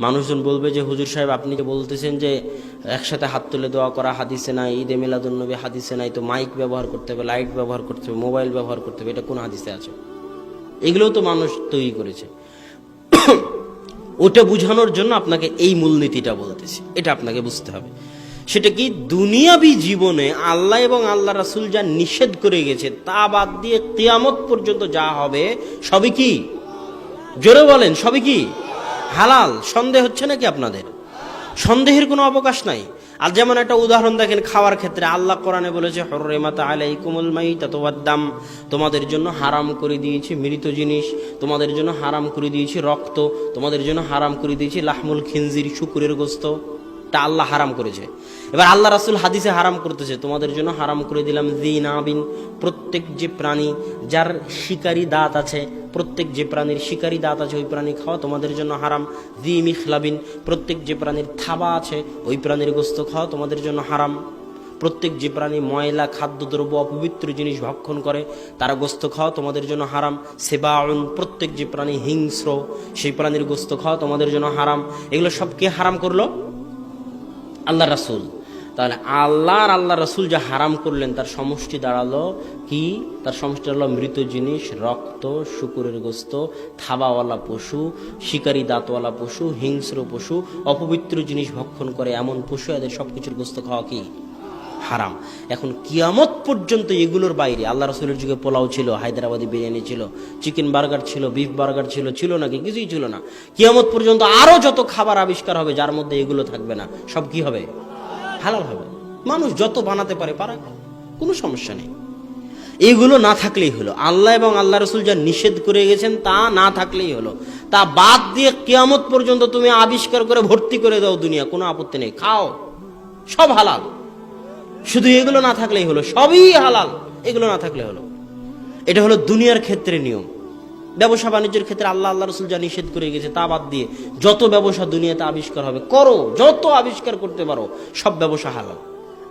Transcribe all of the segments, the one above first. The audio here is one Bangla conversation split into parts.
মানুষজন বলবে যে হুজুর সাহেব আপনি যে বলতেছেন যে একসাথে হাত তুলে দোয়া করা হাদিসে নাই, ঈদে মিলাদুন্নবী হাদিসে নাই, তো মাইক ব্যবহার করতে হবে, লাইট ব্যবহার করতে হবে, মোবাইল ব্যবহার করতে হবে, এটা কোন হাদিসে আছে? এগুলোও তো মানুষ তৈরি করেছে। ওটা বুঝানোর জন্য আপনাকে এই মূলনীতিটা বলতেছি, এটা আপনাকে বুঝতে হবে। সেটা কি, দুনিয়াবি জীবনে আল্লাহ এবং আল্লাহ রাসূল যা নিষেধ করে গেছে তা বাদ দিয়ে কিয়ামত পর্যন্ত যা হবে সবই কি, জোরে বলেন, সবই কি হালাল। সন্দেহ হচ্ছে নাকি আপনাদের? সন্দেহের কোনো অবকাশ নাই। আর যেমন একটা উদাহরণ দেখেন, খাওয়ার ক্ষেত্রে আল্লাহ কোরআনে বলেছে হুররিমাত আলাইকুমুল মাইতাতু ওয়াদ-দাম, তোমাদের জন্য হারাম করে দিয়েছি মৃত জিনিস, তোমাদের জন্য হারাম করে দিয়েছি রক্ত, তোমাদের জন্য হারাম করে দিয়েছি লাহমুল খিনজির, শুকুরের গোশত, তা আল্লাহ হারাম করেছে। এবার আল্লাহ রাসূল হাদিসে হারাম করতেছে, তোমাদের জন্য হারাম করে দিলাম যিনাবিন, প্রত্যেক যে প্রাণী যার শিকারী দাঁত আছে, প্রত্যেক যে প্রাণীর শিকারী দাঁত আছে ওই প্রাণী খাওয়া তোমাদের জন্য হারাম। জি মিখলাবিন, প্রত্যেক যে প্রাণীর থাবা আছে ওই প্রাণীর গোশত খাওয়া তোমাদের জন্য হারাম। প্রত্যেক যে প্রাণী ময়লা খাদ্যদ্রব্য অপবিত্র জিনিস ভক্ষণ করে তারা গোশত খাওয়া তোমাদের জন্য হারাম। সেবাউন, প্রত্যেক যে প্রাণী হিংস্র সেই প্রাণীর গোশত খাওয়া তোমাদের জন্য হারাম। এগুলো সব কে হারাম করলো? আল্লাহ রাসূল। তাহলে আল্লাহ রাসূল যা হারাম করলেন তার সমষ্টি দাঁড়ালো কি? তার সমষ্টি দাঁড়ালো মৃত জিনিস, রক্ত, শুকুরের গোশত, থাবাওয়ালা পশু, শিকারী দাঁতওয়ালা পশু, হিংস্র পশু, অপবিত্র জিনিস ভক্ষণ করে এমন পশু, এদের সবকিছুর গোশত খাওয়া কি হারাম। এখন কিয়ামত পর্যন্ত এগুলোর বাইরে, আল্লাহ রাসূলের যুগে পোলাও ছিল, হায়দ্রাবাদি বিরিয়ানি ছিল, চিকেন বার্গার ছিল, বিফ বার্গার ছিল, ছিল নাকি? কিছুই ছিল না। কিয়ামত পর্যন্ত আরো যত খাবার আবিষ্কার হবে যার মধ্যে এগুলো থাকবে না, সব কি হবে? হালাল হবে। মানুষ যত বানাতে পারে পারাক, কোনো সমস্যা নেই। এগুলো না থাকলেই হলো। আল্লাহ এবং আল্লাহ রাসূল যা নিষেধ করে গেছেন তা না থাকলেই হলো। তা বাদ দিয়ে কিয়ামত পর্যন্ত তুমি আবিষ্কার করে ভর্তি করে দাও দুনিয়া, কোনো আপত্তি নেই, খাও, সব হালাল। শুধু এগুলো না থাকলেই হলো, সবই হালাল, এগুলো না থাকলে হলো। এটা হলো দুনিয়ার ক্ষেত্রে নিয়ম। ব্যবসা বাণিজ্যের ক্ষেত্রে আল্লাহ রাসূল যা নিষেধ করে গেছে তা বাদ দিয়ে যত ব্যবসা দুনিয়াতে আবিষ্কার হবে করো, যত আবিষ্কার করতে পারো, সব ব্যবসা হালাল।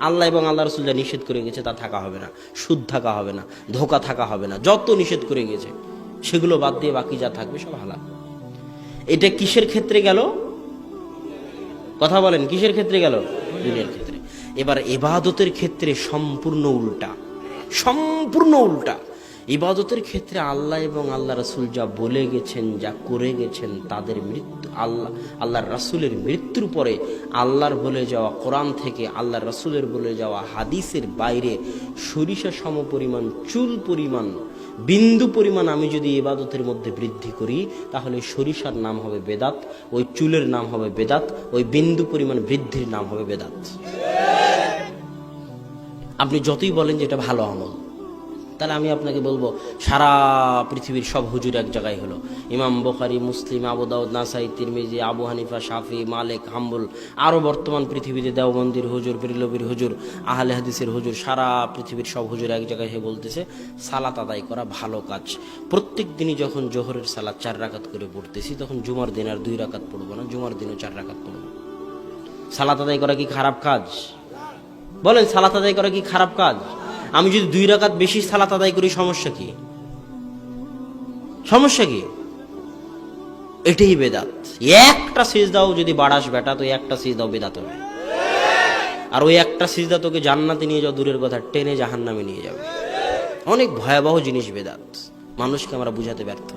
আল্লাহ এবং আল্লাহ রাসূল যা নিষেধ করে গেছে তা থাকা হবে না, সুদ থাকা হবে না, ধোঁকা থাকা হবে না, যত নিষেধ করে গেছে সেগুলো বাদ দিয়ে বাকি যা থাকবে সব হালাল। এটা কিসের ক্ষেত্রে গেল? কথা বলেন, কিসের ক্ষেত্রে গেল? দুনিয়ার ক্ষেত্রে। এবার ইবাদতের ক্ষেত্রে সম্পূর্ণ উল্টা, সম্পূর্ণ উল্টা। ইবাদতের ক্ষেত্রে আল্লাহ এবং আল্লাহ রাসূল যা বলে গেছেন, যা করে গেছেন, তাদের মৃত্যু, আল্লাহর রাসূলের মৃত্যুর পরে আল্লাহর বলে যাওয়া কোরআন থেকে আল্লাহর রাসূলের বলে যাওয়া হাদিসের বাইরে সরিষা সম পরিমাণ, চুল পরিমাণ, বিন্দু পরিমাণ আমি যদি ইবাদতের মধ্যে বৃদ্ধি করি তাহলে সরিষার নাম হবে বেদাত, ওই চুলের নাম হবে বেদাত, ওই বিন্দু পরিমাণ বৃদ্ধির নাম হবে বেদাত। আপনি যতই বলেন যে এটা ভালো আমল, তাহলে আমি আপনাকে বলবো সারা পৃথিবীর সব হুজুর এক জায়গায় হলো। ইমাম বুখারী, মুসলিম, আবু দাউদ, নাসাই, তিরমিজি, আবু হানিফা, শাফি, মালিক, হাম্বল, আরো বর্তমান পৃথিবীতে দেওবন্দির হুজুর, বেরলভীর হুজুর, আহলে হাদিসের হুজুর, সারা পৃথিবীর সব হুজুর এক জায়গায় হয়ে বলতেছে সালাত আদায় করা ভালো কাজ। প্রত্যেক দিনই যখন জোহরের সালাত 4 রাকাত করে পড়তেছি, তখন জুমার দিন আর 2 রাকাত পড়বো না, জুমার দিনও 4 রাকাত পড়বো। সালাত আদায় করা কি খারাপ কাজ? বলেন, সালাত আদায় করা কি খারাপ কাজ? আমি যদি 2 রাকাত বেশি সালাত আদায় করি, সমস্যা কি? সমস্যা কি? এটাই বেদাত। একটা সিজদাও যদি বাড়াস বেটা, তো একটা সিজদাও বেদাত হবে। আর ওই একটা সিজদা তোকে জান্নাতে নিয়ে যাও দূরের কথা, টেনে জাহান্নামে নিয়ে যাবে। অনেক ভয়াবহ জিনিস বেদাত, মানুষকে আমরা বুঝাতে ব্যর্থ।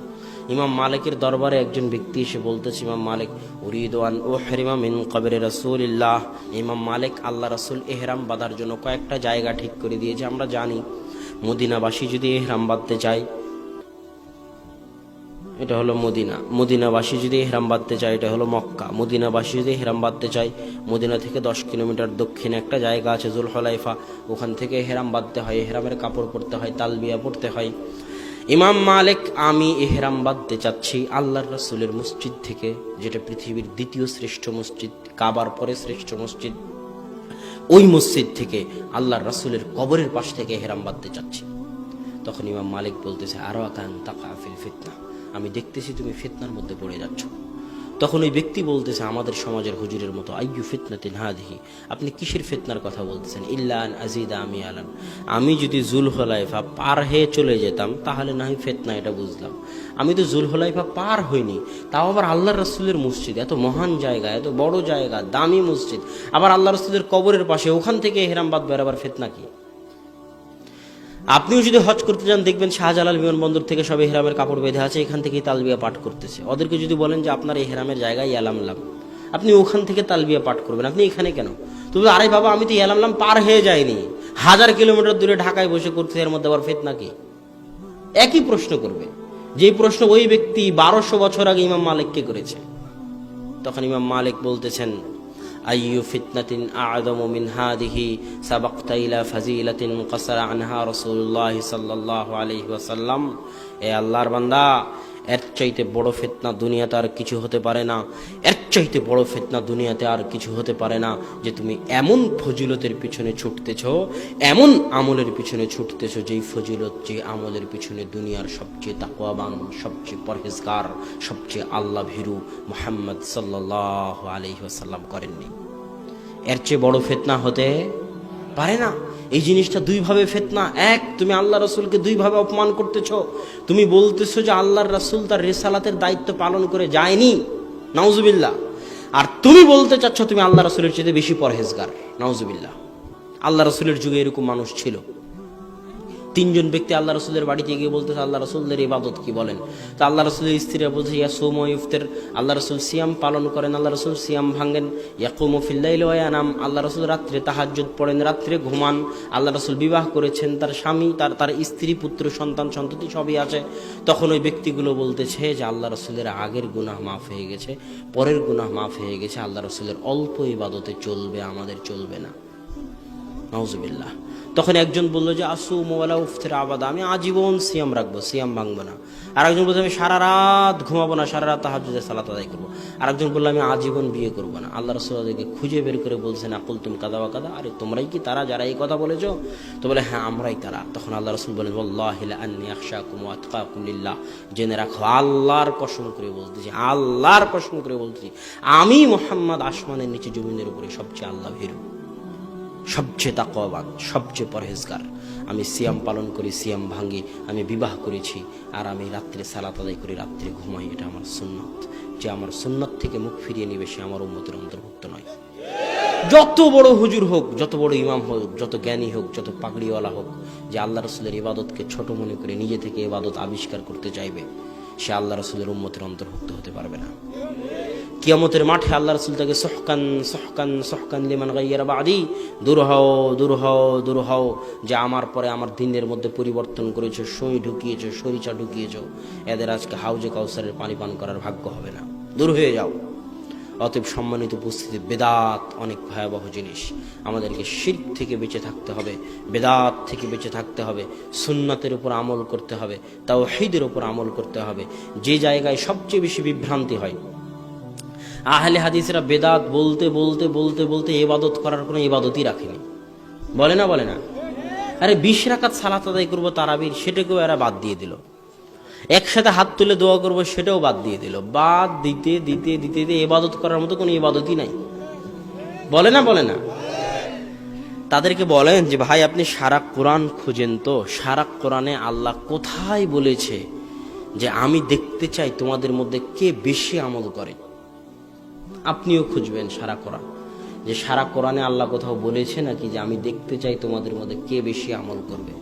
ইমাম মালিকের দরবারে একজন ব্যক্তি এসে বলতেছে, ইমাম মালিক, উরিদু আন উহরিমা মিন কবরি রাসূলিল্লাহ। ইমাম মালিক আল্লাহ রাসূল ইহরাম বাঁধার জন্য কয়েকটা জায়গা ঠিক করে দিয়েছে। আমরা জানি মদিনাবাসী যদি ইহরাম বাঁধতে চায়, এটা হলো মদিনা। মদিনাবাসী যদি ইহরাম বাঁধতে চায়, এটা হলো মক্কা। মদিনাবাসী যদি ইহরাম বাঁধতে চায়, মদিনা থেকে 10 কিলোমিটার দক্ষিণে একটা জায়গা আছে জুলহুলাইফা, ওখান থেকে ইহরাম বাঁধতে হয়, ইহরামের কাপড় পরতে হয়, তালবিয়া পড়তে হয়। ইমাম মালিক, আমি ইহরাম বাঁধতে চাচ্ছি আল্লাহর রাসূলের মসজিদ থেকে, যেটা পৃথিবীর দ্বিতীয় শ্রেষ্ঠ মসজিদ, কাবার পরে শ্রেষ্ঠ মসজিদ, ওই মসজিদ থেকে আল্লাহর রাসূলের কবরের পাশ থেকে ইহরাম বাঁধতে চাচ্ছি। তখন ইমাম মালিক বলতেছে, আরাকান তাকা ফিল ফিতনা, আমি দেখতেছি তুমি ফিতনার মধ্যে পড়ে যাচ্ছ। তখন ওই ব্যক্তি বলতেছে আমাদের সমাজের হুজুরের মতো, আইয়ু ফিতনাতিন হাদিহি, আপনি কিসের ফিতনার কথা বলতেছেন? ইল্লা আন আজিদা আমি আলান, আমি যদি জুলহুলাইফা পার হয়ে চলে যেতাম তাহলে না হয় ফিতনা, এটা বুঝলাম। আমি তো জুলহুলাইফা পার হইনি, তাও আবার আল্লাহর রাসূলের মসজিদ, এত মহান জায়গা, এত বড় জায়গা, দামি মসজিদ, আবার আল্লাহ রাসূলের কবরের পাশে, ওখান থেকে ইহরাম বাঁধবে, আবার ফিতনা কি? আপনিও যদি হজ করতে যান দেখবেন শাহজালাল বিমানবন্দর থেকে সব ইহরামের কাপড় বেঁধে আছে, এখান থেকেই তালবিয়া পাঠ করতেছে। ওদেরকে যদি বলেন যে আপনার ইহরামের জায়গায় ইয়ালামলাম, আপনি ওখান থেকে তালবিয়া পাঠ করবেন, আপনি এখানে কেন? তবে আরে বাবা, আমি তো ইয়ালামলাম পার হয়ে যাইনি, 1000 কিলোমিটার দূরে ঢাকায় বসে করতে, এর মধ্যে আবার ফিতনা কি? একই প্রশ্ন করবে, যেই প্রশ্ন ওই ব্যক্তি 1200 বছর আগে ইমাম মালিককে করেছে। তখন ইমাম মালিক বলতেছেন, আইয়ু ফিতনাতিন আ'যামু মিন হাদিহি সাবাকতা ইলা ফাজিলাতিন কাসারা আনহা রাসূলুল্লাহ সাল্লাল্লাহু আলাইহি ওয়াসাল্লাম। এ আল্লাহর বান্দা, এর চাইতে বড় ফিতনা দুনিয়াতে আর কিছু হতে পারে না, এর চাইতে বড় ফিতনা দুনিয়াতে আর কিছু হতে পারে না যে তুমি এমন ফজিলতের পিছনে ছুটতেছ, এমন আমলের পিছনে ছুটতেছ, যেই ফজিলত, যে আমলের পিছনে দুনিয়ার সবচেয়ে তাকওয়াবান, সবচেয়ে পরহেজগার, সবচেয়ে আল্লাহ ভীরু মুহাম্মদ সাল্লাল্লাহু আলাইহি ওয়াসাল্লাম করেননি। এর চেয়ে বড় ফিতনা হতে পারে না। এই জিনিসটা দুইভাবে ফিতনা। এক, তুমি আল্লাহ রাসূলকে দুইভাবে অপমান করতেছো। তুমি বলতেছো যে আল্লাহর রাসূল তার রিসালাতের দায়িত্ব পালন করে যায়নি, নাউজুবিল্লাহ। আর তুমি বলতে চাচ্ছ তুমি আল্লাহ রাসূলের চেয়ে বেশি পরহেজগার, নাউজুবিল্লাহ। আল্লাহ রাসূলের যুগে এরকম মানুষ ছিল। 3 জন ব্যক্তি আল্লাহ রাসূলের বাড়িতে গিয়ে বলতেছে আল্লাহ রাসূলের ইবাদত কি বলেন। তো আল্লাহ রাসূলের স্ত্রীরা বলছে ইয়াসুম ওয়া ইফতার, আল্লাহ রাসূল সিয়াম পালন করেন, আল্লাহ রাসূল সিয়াম ভাঙেন। ইয়াকুমু ফিল লাইলি ওয়া ইয়ানাম, আল্লাহ রাসূল রাত্রে তাহাজ্জুদ পড়েন, রাত্রে ঘুমান। আল্লাহ রাসূল বিবাহ করেছেন, তার স্বামী, তার স্ত্রী, পুত্র, সন্তান, সন্ততি সবই আছে। তখন ওই ব্যক্তিগুলো বলতেছে যে আল্লাহ রাসূলের আগের গুনাহ মাফ হয়ে গেছে, পরের গুনাহ মাফ হয়ে গেছে, আল্লাহ রাসূলের অল্প ইবাদতে চলবে, আমাদের চলবে না, নাউজুবিল্লাহ। তখন একজন বললো যে আসুম ওয়ালা উফতির আবাদা, আমি আজীবন সিয়াম রাখবো, সিয়াম ভাঙবো না। আর একজন বলছে আমি সারা রাত ঘুমাবো না, সারা রাত তাহাজ্জুদের সালাত আদায় করবো। আর একজন বললো আমি আজীবন বিয়ে করবো না। আল্লাহ রাসূল তাদেরকে খুঁজে বের করে বলছেন আকুল তুম কাদা ওয়া কাদা, আরে তোমরাই কি তারা যারা এই কথা বলেছো? তো বলে হ্যাঁ আমরাই তারা। তখন আল্লাহ রাসূল বলেন ওয়াল্লাহি লা আন্নী আখশাকুম ওয়া আতকাকুম লিল্লাহ, জেনে রাখো আল্লাহর কসম করে বলতেছি, আল্লাহর কসম করে বলতেছি, আমি মুহাম্মদ আসমানের নিচে জমিনের উপরে সবচেয়ে আল্লাহ ভীরু, সবচেয়ে তাকওয়াবান, সবচেয়ে পরহেজগার। আমি সিয়াম পালন করি, সিয়াম ভাঙি, আমি বিবাহ করেছি, আর আমি রাত্রে সালাত আদায় করি, রাত্রে ঘুমাই। এটা আমার সুন্নাত। যে আমার সুন্নাত থেকে মুখ ফিরিয়ে নিবে সে আমার উম্মতের অন্তর্ভুক্ত নয়। যত বড় হুজুর হোক, যত বড় ইমাম হোক, যত জ্ঞানী হোক, যত পাগড়িওয়ালা হোক, যে আল্লাহ রাসূলের ইবাদতকে ছোট মনে করে নিজে থেকে ইবাদত আবিষ্কার করতে চাইবে, সে আল্লাহ রাসূলের উম্মতের অন্তর্ভুক্ত হতে পারবে না। কিয়ামতের মাঠে আল্লাহ রাসূল তাকে সহকান সহকান সহকান লিমান গায়্যারা বাদি, দূর হও, দূর হও, দূর হও, যে আমার পরে আমার দিনের মধ্যে পরিবর্তন করেছো, সই ঢুকিয়েছো, সরিচা ঢুকিয়েছো, এদের আজকে হাউজে কাউসারের পানি পান করার ভাগ্য হবে না, দূর হয়ে যাও। অতএব সম্মানিত উপস্থিতি, বেদাত অনেক ভয়াবহ জিনিস। আমাদেরকে শিরক থেকে বেঁচে থাকতে হবে, বেদাত থেকে বেঁচে থাকতে হবে, সুন্নাতের উপর আমল করতে হবে, তাওহীদের উপর আমল করতে হবে। যে জায়গায় সবচেয়ে বেশি বিভ্রান্তি হয়, আহলে হাদিসরা বেদাত বলতে বলতে বলতে বলতে ইবাদত করার কোনো ইবাদতই রাখেনি, বলে না? বলে না? আরে 20 রাকাত সালাত আদায় করবো তারাবির, সেটাকেও এরা বাদ দিয়ে দিল। একসাথে হাত তুলে দোয়া করবো, সেটাও বাদ দিয়ে দিল। বাদ দিতে দিতে দিতে দিতে ইবাদত করার মতো কোনো ইবাদতই নাই, বলে না? বলে না? তাদেরকে বলেন যে ভাই আপনি সারা কোরআন খুঁজেন তো, সারা কোরআনে আল্লাহ কোথায় বলেছে যে আমি দেখতে চাই তোমাদের মধ্যে কে বেশি আমল করে? আপনিও খুঁজবেন সারা কোরআন, যে সারা কোরআনে আল্লাহ কোথাও বলেছে নাকি যে আমি দেখতে চাই তোমাদের মধ্যে কে বেশি আমল করবে?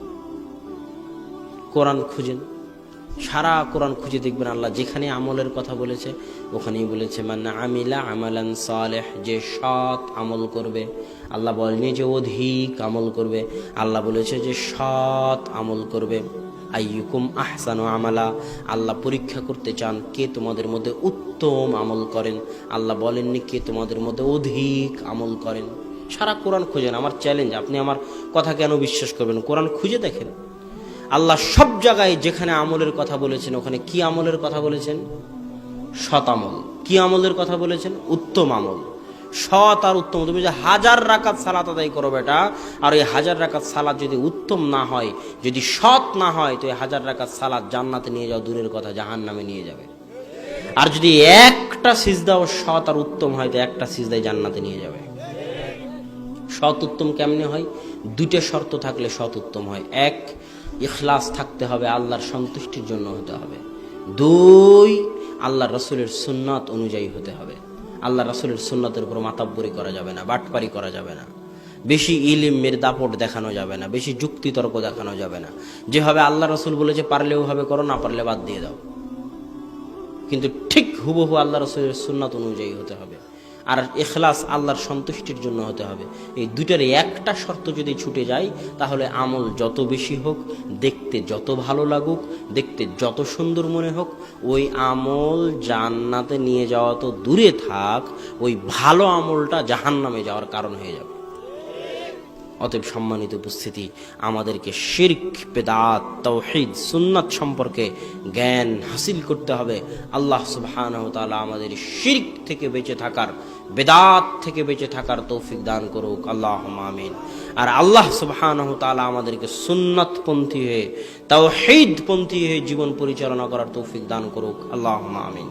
কোরআন খুঁজেন, সারা কোরআন খুঁজে দেখবেন আল্লাহ যেখানে আমলের কথা বলেছে ওখানেই বলেছে মান আমিলা আমালান সালেহ, যে সৎ আমল করবে। আল্লাহ বলেনি যে অধিক আমল করবে, আল্লাহ বলেছে যে সৎ আমল করবে। আইয়ুকুম আহসানু আমালা, আল্লাহ পরীক্ষা করতে চান কে তোমাদের মধ্যে উত্তম আমল করেন। আল্লাহ বলেননি কে তোমাদের মধ্যে অধিক আমল করেন। সারা কোরআন খুঁজেন। আমার চ্যালেঞ্জ, আপনি আমার কথা কেন বিশ্বাস করবেন? কোরআন খুঁজে দেখেন। আল্লাহ সব জায়গায় যেখানে আমলের কথা বলেছেন ওখানে কি আমলের কথা বলেছেন? সৎ আমল। কি আমলের কথা বলেছেন? উত্তম আমল। সৎ আর উত্তম। তুমি যে 1000 রাকাত সালাত আদায় করো বেটা, আর এই 1000 রাকাত সালাত যদি উত্তম না হয়, যদি সৎ না হয়, তো এই 1000 রাকাত সালাত জান্নাতে নিয়ে যাও দূরের কথা, জাহান্নামে নিয়ে যাবে। আর যদি একটা সিজদাও সৎ আর উত্তম হয় তো একটা সিজদায় জান্নাতে নিয়ে যাবে। সৎ উত্তম কেমনে হয়? দুইটা শর্ত থাকলে সৎ উত্তম হয়। এক, ইখলাস থাকতে হবে, আল্লাহর সন্তুষ্টির জন্য হতে হবে। দুই, আল্লাহ রসুলের সুন্নাত অনুযায়ী হতে হবে। আল্লাহ রসুলের সুন্নাতের উপর মাতাব্বরি করা যাবে না, বাটপারি করা যাবে না, বেশি ইলমের দাপট দেখানো যাবে না, বেশি যুক্তিতর্ক দেখানো যাবে না। যেভাবে আল্লাহ রসুল বলেছে পারলে ওভাবে করো, না পারলে বাদ দিয়ে দাও, কিন্তু ঠিক হুবহু আল্লাহ রসুলের সুন্নাত অনুযায়ী হতে হবে। আর ইখলাস আল্লাহর সন্তুষ্টির জন্য হতে হবে। এই দুইটার একটা শর্ত যদি ছুটে যায় তাহলে আমল যত বেশি হোক, দেখতে যত ভালো লাগুক, দেখতে যত সুন্দর মনে হোক, ওই আমল জান্নাতে নিয়ে যাওয়া তো দূরে থাক, ওই ভালো আমলটা জাহান্নামে যাওয়ার কারণ হয়ে যাবে। অতএব সম্মানিত উপস্থিতি, আমাদেরকে শিরক, বিদআত, তাওহীদ, সুন্নাত সম্পর্কে জ্ঞান হাসিল করতে হবে। আল্লাহ সুবহানাহু ওয়া তাআলা আমাদের শিরক থেকে বেঁচে থাকার, বিদআত থেকে বেঁচে থাকার তৌফিক দান করুক, আল্লাহুম্মা আমিন। আর আল্লাহ সুবহানাহু ওয়া তাআলা আমাদেরকে সুন্নাতপন্থী হয়ে, তাওহীদপন্থী হয়ে জীবন পরিচালনা করার তৌফিক দান করুক, আল্লাহুম্মা আমিন।